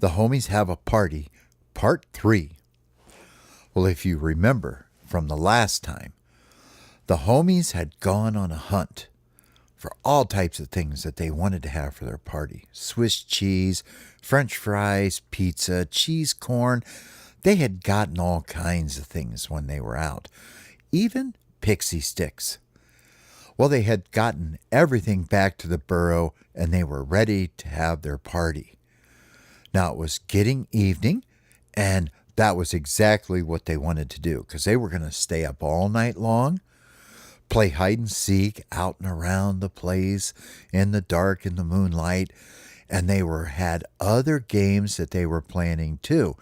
The Homies Have a Party, Part 3. Well, if you remember from the last time, the homies had gone on a hunt for all types of things that they wanted to have for their party. Swiss cheese, French fries, pizza, cheese corn. They had gotten all kinds of things when they were out. Even pixie sticks. Well, they had gotten everything back to the burrow and they were ready to have their party. Now, it was getting evening, and that was exactly what they wanted to do, because they were going to stay up all night long, play hide and seek out and around the place in the dark, in the moonlight, and they had other games that they were planning too.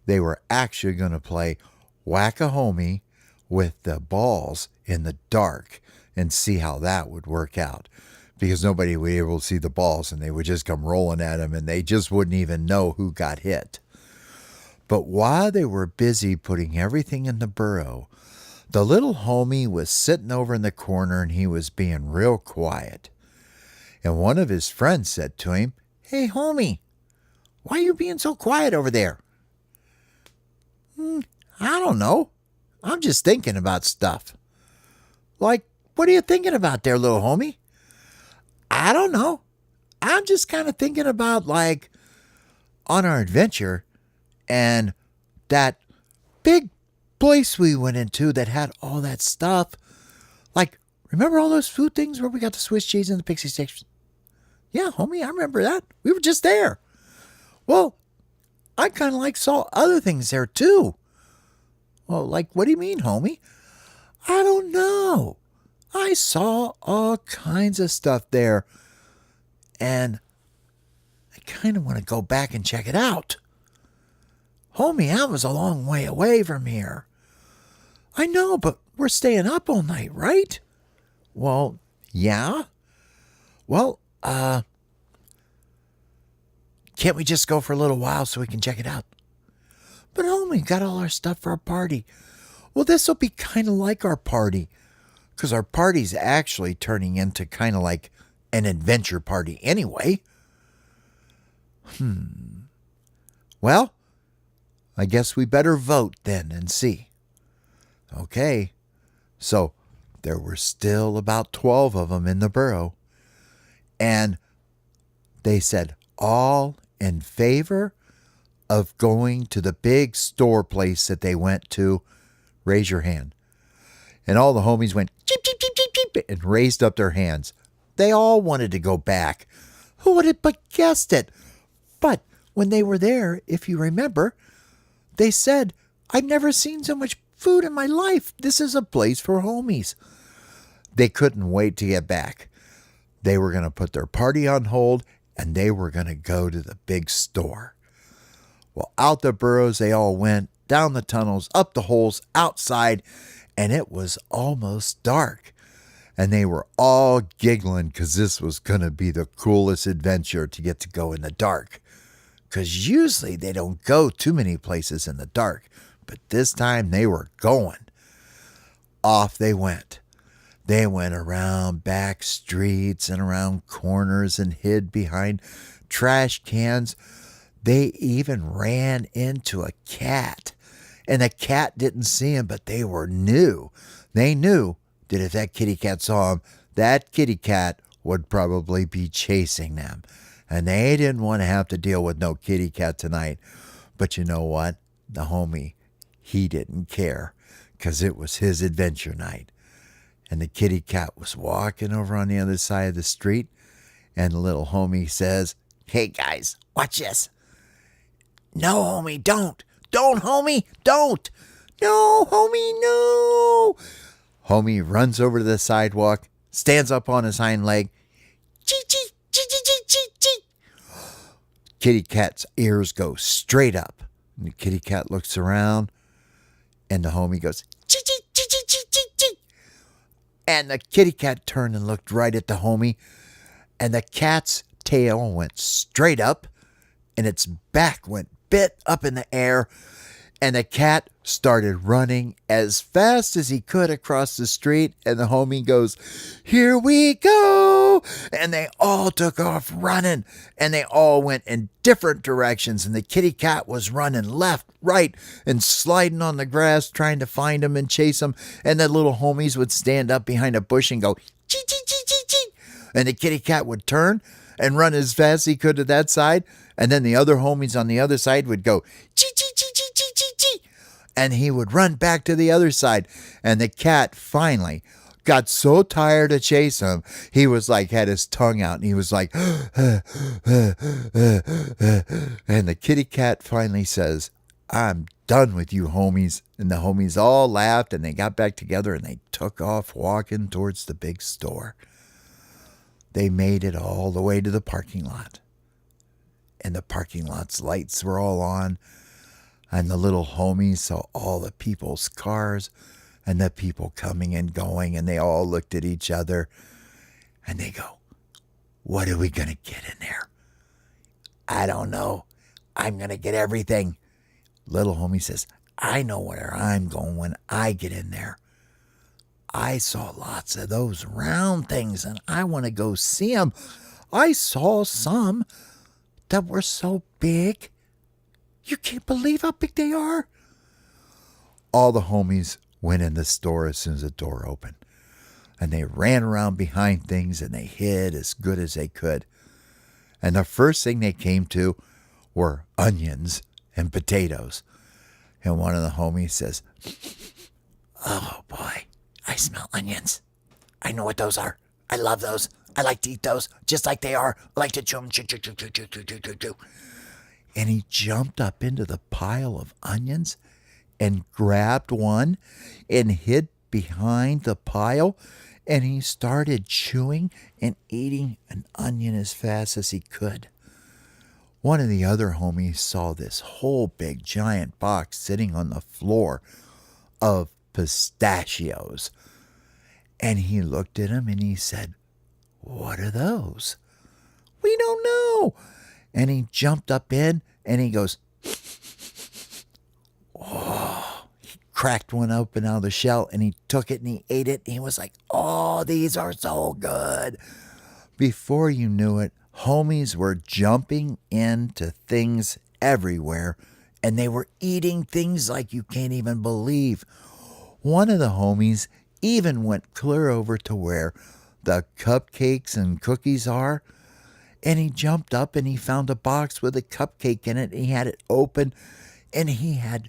They were actually going to play Whack-A-Homie with the balls in the dark and see how that would work out. Because nobody would be able to see the balls and they would just come rolling at them and they just wouldn't even know who got hit. But while they were busy putting everything in the burrow, the little homie was sitting over in the corner and he was being real quiet. And one of his friends said to him, "Hey, homie, why are you being so quiet over there?" "I don't know. I'm just thinking about stuff." "Like, what are you thinking about there, little homie?" "I don't know. I'm just kind of thinking about, like, on our adventure and that big place we went into that had all that stuff. Like, remember all those food things where we got the Swiss cheese and the pixie sticks?" "Yeah, homie, I remember that. We were just there." "Well, I kind of saw other things there too." "Well, like, what do you mean, homie?" "I don't know. I saw all kinds of stuff there, and I kind of want to go back and check it out." "Homie, I was a long way away from here." "I know, but we're staying up all night, right?" "Well, yeah. Well, can't we just go for a little while so we can check it out?" "But homie, got all our stuff for our party." "Well, this will be kind of like our party, because our party's actually turning into kind of like an adventure party anyway." "Well, I guess we better vote then and see." Okay, so there were still about 12 of them in the burrow, and they said, all in favor of going to the big store place that they went to, raise your hand. And all the homies went, cheep, cheep, cheep, cheep, cheep, and raised up their hands. They all wanted to go back. Who would have but guessed it? But when they were there, if you remember, they said, "I've never seen so much food in my life. This is a place for homies." They couldn't wait to get back. They were going to put their party on hold, and they were going to go to the big store. Well, out the burrows they all went, down the tunnels, up the holes, outside, and it was almost dark. And they were all giggling because this was going to be the coolest adventure to get to go in the dark. Because usually they don't go too many places in the dark, but this time they were going. Off they went. They went around back streets and around corners and hid behind trash cans. They even ran into a cat. And the cat didn't see him, but they knew. They knew that if that kitty cat saw him, that kitty cat would probably be chasing them. And they didn't want to have to deal with no kitty cat tonight. But you know what? The homie, he didn't care, because it was his adventure night. And the kitty cat was walking over on the other side of the street, and the little homie says, "Hey guys, watch this." "No, homie, don't. Don't, homie, don't." "No, homie, no." Homie runs over to the sidewalk, stands up on his hind leg. Chee, chee, chee, chee, chee, chee, chee. Kitty cat's ears go straight up. And the kitty cat looks around, and the homie goes, chee, chee, chee, chee, chee, chee, chee. And the kitty cat turned and looked right at the homie, and the cat's tail went straight up, and its back went bit up in the air, and the cat started running as fast as he could across the street, and the homie goes, "Here we go, And they all took off running, and they all went in different directions. And the kitty cat was running left, right, and sliding on the grass, trying to find him and chase him. And the little homies would stand up behind a bush and go, chee, chee, chee, chee, chee. And the kitty cat would turn and run as fast as he could to that side. And then the other homies on the other side would go, chee, chee, chee, chee, chee, chee, chee. And he would run back to the other side. And the cat finally got so tired to chase him, he was like, had his tongue out, and he was like, and the kitty cat finally says, I'm done with you, homies. And the homies all laughed, and they got back together, and they took off walking towards the big store. They made it all the way to the parking lot. And the parking lot's lights were all on, and the little homies saw all the people's cars and the people coming and going, and they all looked at each other, and they go, what are we going to get in there? I don't know. I'm going to get everything. Little homie says, I know where I'm going when I get in there. I saw lots of those round things, and I want to go see them. I saw some that were so big. You can't believe how big they are. All the homies went in the store as soon as the door opened. And they ran around behind things, and they hid as good as they could. And the first thing they came to were onions and potatoes. And one of the homies says, oh boy, I smell onions. I know what those are. I love those. I like to eat those just like they are. I like to chew them. Chew, chew, chew, chew, chew, chew, chew, chew. And he jumped up into the pile of onions and grabbed one and hid behind the pile, and he started chewing and eating an onion as fast as he could. One of the other homies saw this whole big giant box sitting on the floor of pistachios, and he looked at him and he said, what are those? We don't know. And he jumped up in and he goes, oh, he cracked one open out of the shell, and he took it and he ate it. And he was like, oh, these are so good. Before you knew it, homies were jumping into things everywhere, and they were eating things like you can't even believe. One of the homies even went clear over to where the cupcakes and cookies are, and he jumped up and he found a box with a cupcake in it, and he had it open, and he had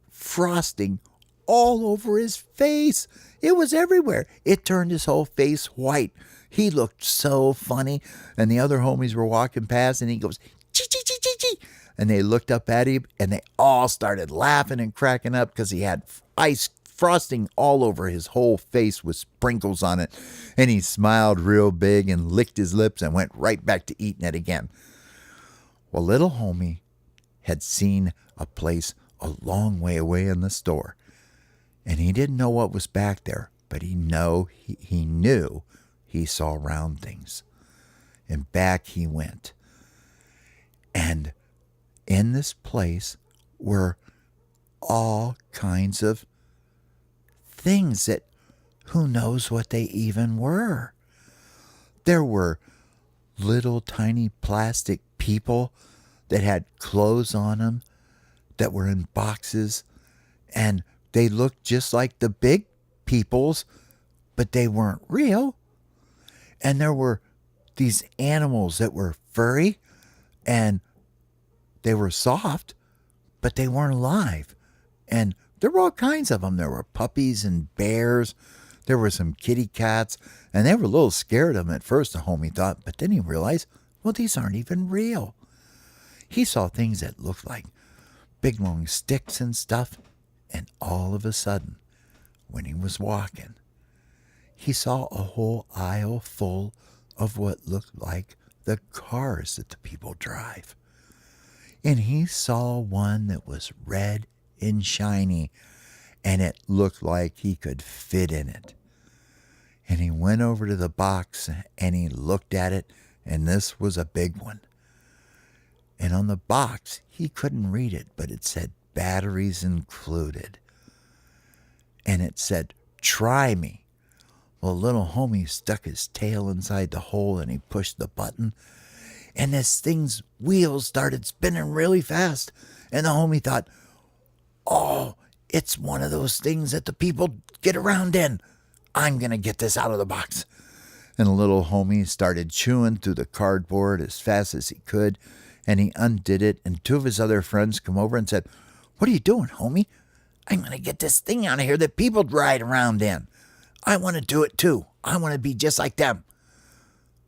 frosting all over his face. It was everywhere. It turned his whole face white. He looked so funny, and the other homies were walking past, and he goes, chee, chee, chee, chee, chee. And they looked up at him, and they all started laughing and cracking up because he had ice frosting all over his whole face with sprinkles on it. And he smiled real big and licked his lips and went right back to eating it again. Well, little homie had seen a place a long way away in the store, and he didn't know what was back there, but he knew he saw round things. And back he went. And in this place were all kinds of things that who knows what they even were. There were little tiny plastic people that had clothes on them that were in boxes, and they looked just like the big peoples, but they weren't real. And there were these animals that were furry, and they were soft, but they weren't alive. And there were all kinds of them. There were puppies and bears. There were some kitty cats, and they were a little scared of them at first, the homie thought, but then he realized, well, these aren't even real. He saw things that looked like big long sticks and stuff, and all of a sudden, when he was walking, he saw a whole aisle full of what looked like the cars that the people drive. And he saw one that was red and shiny, and it looked like he could fit in it. And he went over to the box and he looked at it, and this was a big one. And on the box, he couldn't read it, but it said batteries included. And it said, try me. Well, little homie stuck his tail inside the hole and he pushed the button. And this thing's wheels started spinning really fast. And the homie thought, oh, it's one of those things that the people get around in. I'm going to get this out of the box. And the little homie started chewing through the cardboard as fast as he could. And he undid it. And two of his other friends come over and said, what are you doing, homie? I'm going to get this thing out of here that people ride around in. I want to do it too. I want to be just like them.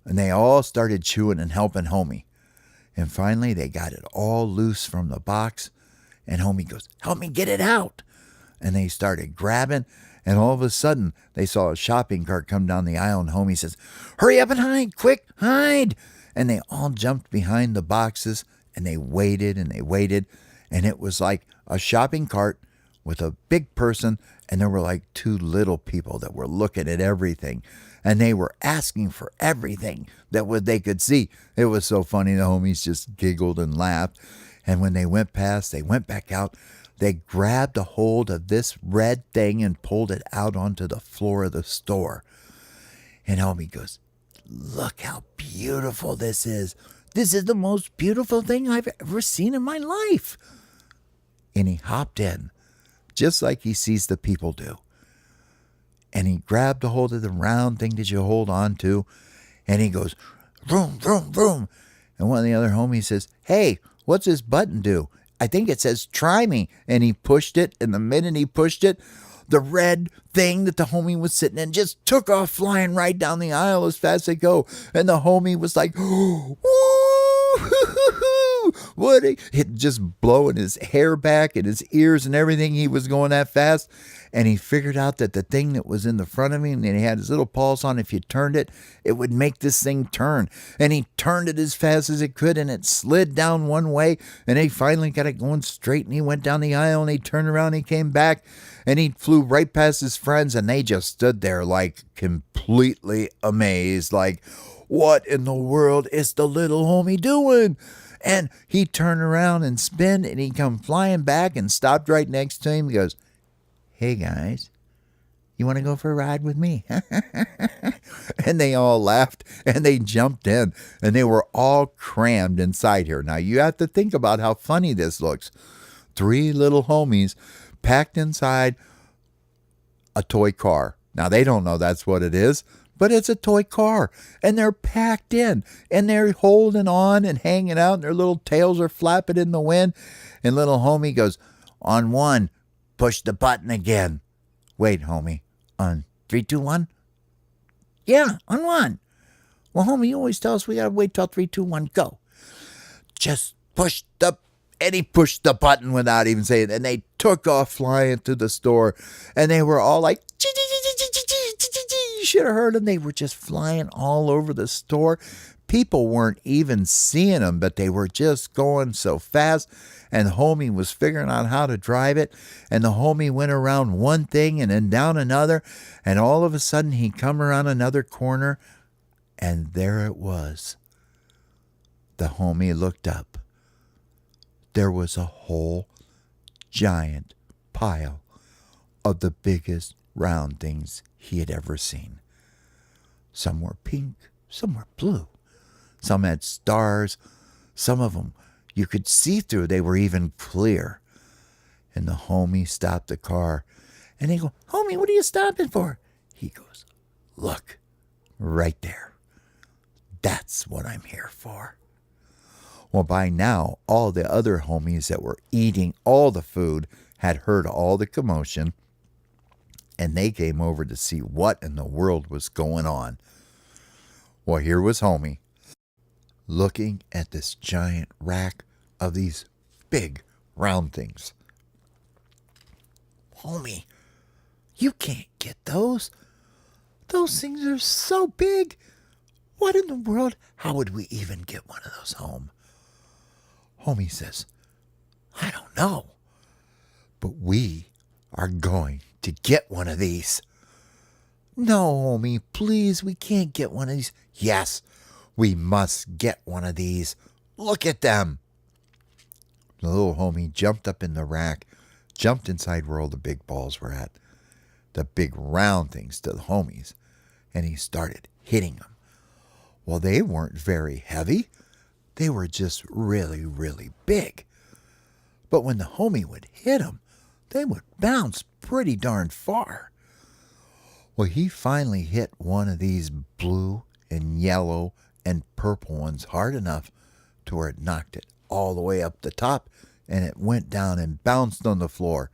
And they all started chewing and helping homie. And finally they got it all loose from the box. And homie goes, help me get it out. And they started grabbing. And all of a sudden they saw a shopping cart come down the aisle. And homie says, hurry up and hide, quick, hide. And they all jumped behind the boxes. And they waited and they waited. And it was like a shopping cart with a big person, and there were like two little people that were looking at everything, and they were asking for everything that they could see. It was so funny. The homies just giggled and laughed. And when they went past, they went back out. They grabbed a hold of this red thing and pulled it out onto the floor of the store. And homie goes, look how beautiful this is. This is the most beautiful thing I've ever seen in my life. And he hopped in, just like he sees the people do. And he grabbed a hold of the round thing that you hold on to, and he goes, vroom, vroom, vroom. And one of the other homies says, hey, what's this button do? I think it says try me. And he pushed it, and the minute he pushed it, the red thing that the homie was sitting in just took off flying right down the aisle as fast as they go. And the homie was like, woo! What? It just blowing his hair back and his ears and everything. He was going that fast. And he figured out that the thing that was in the front of him, and he had his little pulse on, if you turned it, it would make this thing turn. And he turned it as fast as it could, and it slid down one way. And he finally got it going straight, and he went down the aisle, and he turned around, and he came back, and he flew right past his friends, and they just stood there like completely amazed, like, what in the world is the little homie doing? And he turned around and spun, and he come flying back and stopped right next to him. He goes, hey guys, you want to go for a ride with me? And they all laughed and they jumped in, and they were all crammed inside here. Now you have to think about how funny this looks. Three little homies packed inside a toy car. Now they don't know that's what it is, but it's a toy car, and they're packed in, and they're holding on and hanging out, and their little tails are flapping in the wind. And little homie goes, on one, push the button again. Wait, homie, on 3, 2, 1? Yeah, on 1. Well, homie, you always tell us we gotta wait till 3, 2, 1, go. Just push the... And he pushed the button without even saying it, and they took off flying to the store, and they were all like, you should have heard them. They were just flying all over the store. People weren't even seeing them, but they were just going so fast. And the homie was figuring out how to drive it. And the homie went around one thing and then down another. And all of a sudden he come around another corner, and there it was. The homie looked up. There was a whole giant pile of the biggest round things he had ever seen. Some were pink, some were blue. Some had stars. Some of them you could see through. They were even clear. And the homie stopped the car. And they go, homie, what are you stopping for? He goes, look, right there. That's what I'm here for. Well, by now, all the other homies that were eating all the food had heard all the commotion, and they came over to see what in the world was going on. Well, here was homie, looking at this giant rack of these big round things. Homie, you can't get those. Those things are so big. What in the world? How would we even get one of those home? Homie says, I don't know, but we are going to get one of these. No, homie, please, we can't get one of these. Yes, we must get one of these. Look at them. The little homie jumped up in the rack, jumped inside where all the big balls were at, the big round things to the homies. and he started hitting them. Well, they weren't very heavy. They were just really, really big. But when the homie would hit them, they would bounce pretty darn far. Well, he finally hit one of these blue and yellow and purple ones hard enough to where it knocked it all the way up the top, and it went down and bounced on the floor.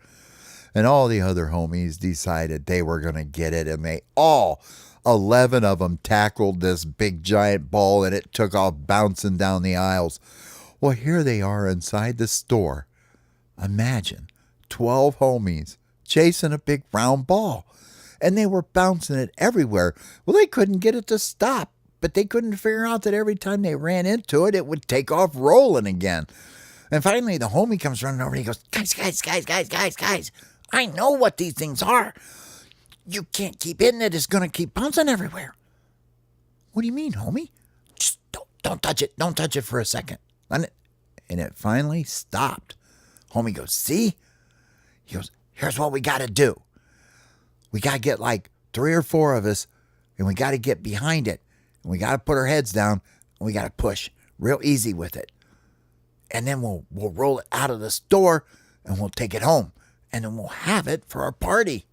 And all the other homies decided they were going to get it, and they all, 11 of them, tackled this big giant ball, and it took off bouncing down the aisles. Well, here they are inside the store. Imagine 12 homies chasing a big round ball, and they were bouncing it everywhere. Well, they couldn't get it to stop, but they couldn't figure out that every time they ran into it, it would take off rolling again. And finally, the homie comes running over and he goes, guys, I know what these things are. You can't keep hitting it. It's going to keep bouncing everywhere. What do you mean, homie? Just don't touch it. Don't touch it for a second. And it finally stopped. Homie goes, see? He goes, here's what we got to do. We got to get like 3 or 4 of us, and we got to get behind it. And we got to put our heads down, and we got to push real easy with it. And then we'll roll it out of the store, and we'll take it home. And then we'll have it for our party.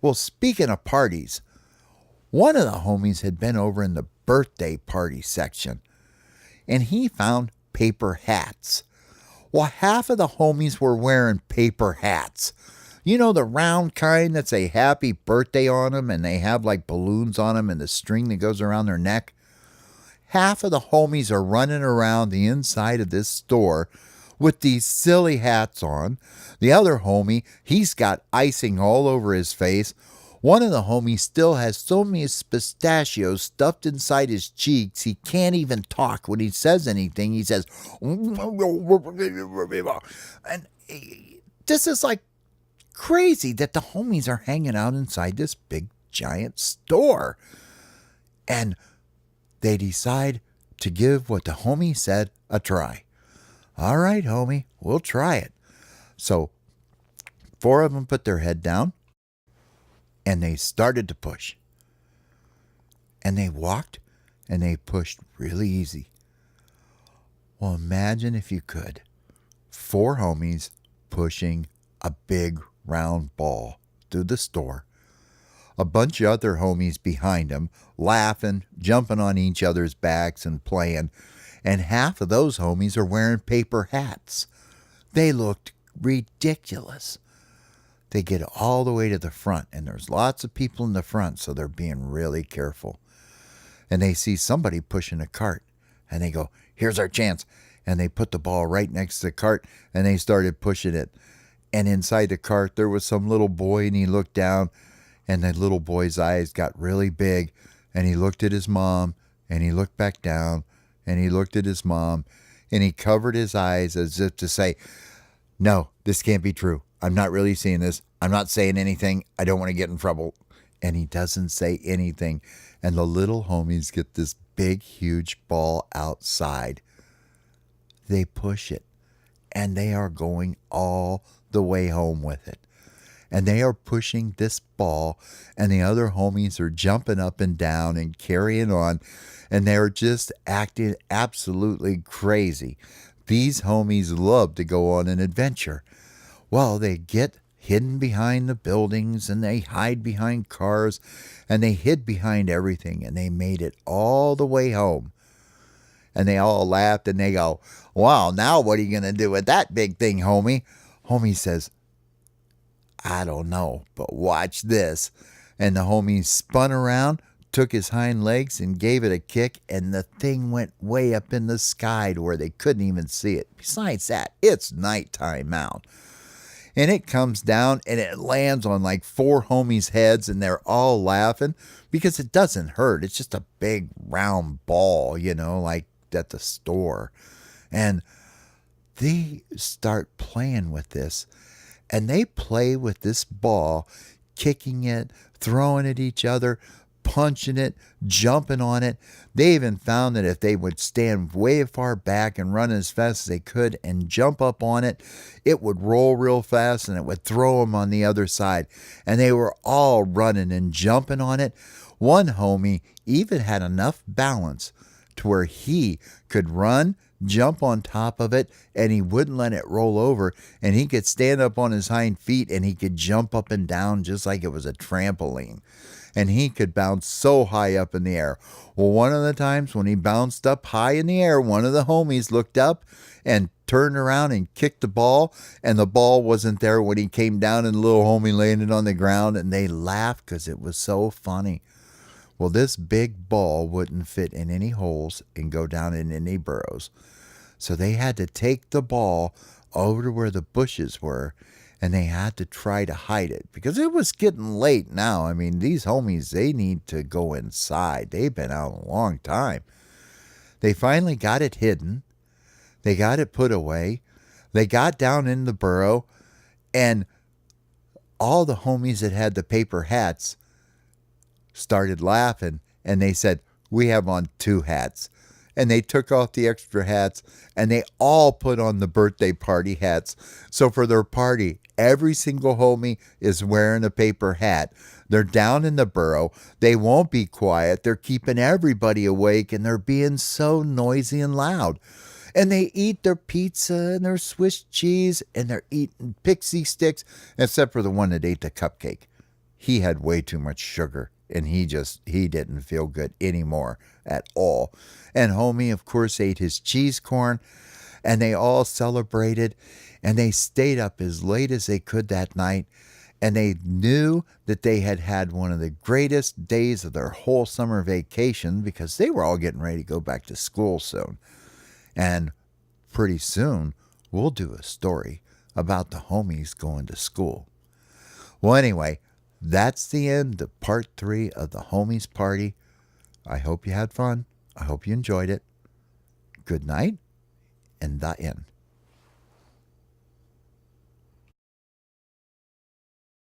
Well, speaking of parties, one of the homies had been over in the birthday party section, and he found paper hats. Well, half of the homies were wearing paper hats. You know, the round kind that say happy birthday on them, and they have like balloons on them and the string that goes around their neck. Half of the homies are running around the inside of this store with these silly hats on. The other homie, he's got icing all over his face. One of the homies still has so many pistachios stuffed inside his cheeks, he can't even talk. When he says anything, he says, and this is like crazy that the homies are hanging out inside this big giant store. And they decide to give what the homie said a try. All right, homie, we'll try it. So 4 of them put their head down, and they started to push. And they walked, and they pushed really easy. Well, imagine if you could. 4 homies pushing a big round ball through the store. A bunch of other homies behind them, laughing, jumping on each other's backs and playing. And half of those homies are wearing paper hats. They looked ridiculous. They get all the way to the front, and there's lots of people in the front, so they're being really careful. And they see somebody pushing a cart, and they go, here's our chance. And they put the ball right next to the cart, and they started pushing it. And inside the cart, there was some little boy, and he looked down, and the little boy's eyes got really big, and he looked at his mom, and he looked back down, and he looked at his mom, and he covered his eyes as if to say, no, this can't be true. I'm not really seeing this. I'm not saying anything. I don't want to get in trouble. And he doesn't say anything. And the little homies get this big, huge ball outside. They push it, and they are going all the way home with it. And they are pushing this ball, and the other homies are jumping up and down and carrying on, and they're just acting absolutely crazy. These homies love to go on an adventure. Well, they get hidden behind the buildings, and they hide behind cars, and they hid behind everything, and they made it all the way home. And they all laughed, and they go, wow, now what are you going to do with that big thing, homie? Homie says, I don't know, but watch this. And the homie spun around, took his hind legs, and gave it a kick, and the thing went way up in the sky to where they couldn't even see it. Besides that, it's nighttime out. And it comes down, and it lands on like 4 homies' heads, and they're all laughing because it doesn't hurt. It's just a big round ball, you know, like at the store. And they start playing with this. And they play with this ball, kicking it, throwing at each other, punching it, jumping on it. They even found that if they would stand way far back and run as fast as they could and jump up on it, it would roll real fast and it would throw them on the other side. And they were all running and jumping on it. One homie even had enough balance to where he could run, jump on top of it, and he wouldn't let it roll over, and he could stand up on his hind feet and he could jump up and down just like it was a trampoline. And he could bounce so high up in the air. Well, one of the times when he bounced up high in the air, one of the homies looked up and turned around and kicked the ball, and the ball wasn't there when he came down, and the little homie landed on the ground, and they laughed because it was so funny. Well, this big ball wouldn't fit in any holes and go down in any burrows. So they had to take the ball over to where the bushes were, and they had to try to hide it because it was getting late now. I mean, these homies, they need to go inside. They've been out a long time. They finally got it hidden. They got it put away. They got down in the burrow, and all the homies that had the paper hats started laughing, and they said, "We have on 2 hats." And they took off the extra hats, and they all put on the birthday party hats. So for their party, every single homie is wearing a paper hat. They're down in the burrow. They won't be quiet. They're keeping everybody awake, and they're being so noisy and loud. And they eat their pizza and their Swiss cheese, and they're eating pixie sticks, except for the one that ate the cupcake. He had way too much sugar, and he didn't feel good anymore at all. And homie, of course, ate his cheese corn, and they all celebrated, and they stayed up as late as they could that night, and they knew that they had had one of the greatest days of their whole summer vacation because they were all getting ready to go back to school soon. And pretty soon, we'll do a story about the homies going to school. Well, anyway, that's the end of part 3 of the homies party. I hope you had fun. I hope you enjoyed it. Good night, and the end.